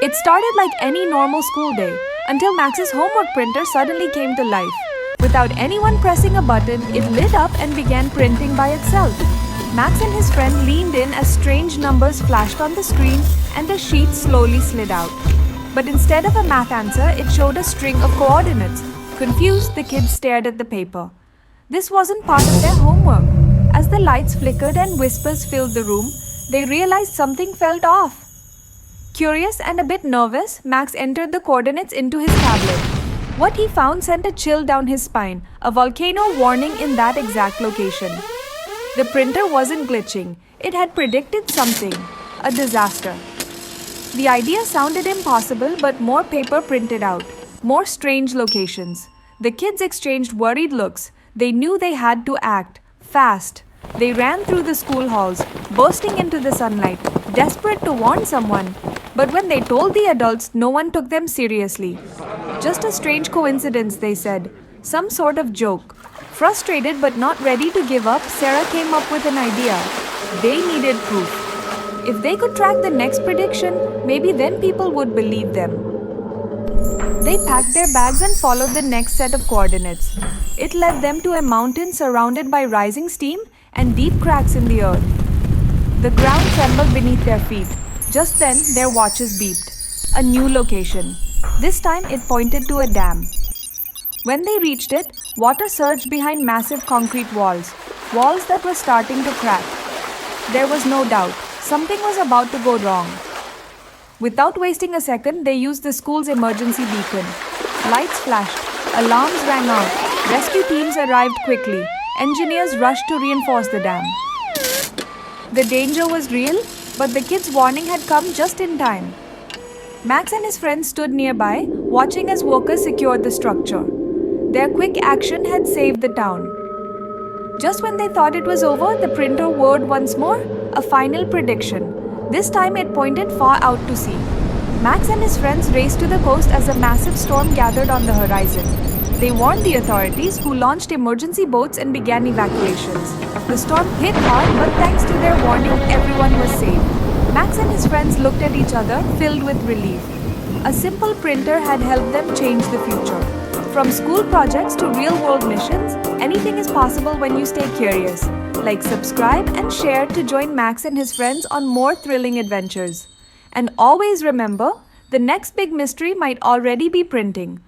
It started like any normal school day until Max's homework printer suddenly came to life. Without anyone pressing a button, it lit up and began printing by itself. Max and his friend leaned in as strange numbers flashed on the screen and the sheet slowly slid out. But instead of a math answer, it showed a string of coordinates. Confused, the kids stared at the paper. This wasn't part of their homework. As the lights flickered and whispers filled the room, they realized something felt off. Curious and a bit nervous, Max entered the coordinates into his tablet. What he found sent a chill down his spine, a volcano warning in that exact location. The printer wasn't glitching. It had predicted something, a disaster. The idea sounded impossible, but more paper printed out, more strange locations. The kids exchanged worried looks. They knew they had to act, fast. They ran through the school halls, bursting into the sunlight, desperate to warn someone. But when they told the adults, no one took them seriously. Just a strange coincidence, they said. Some sort of joke. Frustrated but not ready to give up, Sarah came up with an idea. They needed proof. If they could track the next prediction, maybe then people would believe them. They packed their bags and followed the next set of coordinates. It led them to a mountain surrounded by rising steam and deep cracks in the earth. The ground trembled beneath their feet. Just then, their watches beeped. A new location. This time, it pointed to a dam. When they reached it, water surged behind massive concrete walls that were starting to crack. There was no doubt, something was about to go wrong. Without wasting a second, they used the school's emergency beacon. Lights flashed, alarms rang out, rescue teams arrived quickly, engineers rushed to reinforce the dam. The danger was real, but the kids' warning had come just in time. Max and his friends stood nearby, watching as workers secured the structure. Their quick action had saved the town. Just when they thought it was over, the printer whirred once more, a final prediction. This time it pointed far out to sea. Max and his friends raced to the coast as a massive storm gathered on the horizon. They warned the authorities, who launched emergency boats and began evacuations. The storm hit hard, but thanks to their warning, everyone was saved. Max and his friends looked at each other, filled with relief. A simple printer had helped them change the future. From school projects to real-world missions, anything is possible when you stay curious. Like, subscribe, and share to join Max and his friends on more thrilling adventures. And always remember, the next big mystery might already be printing.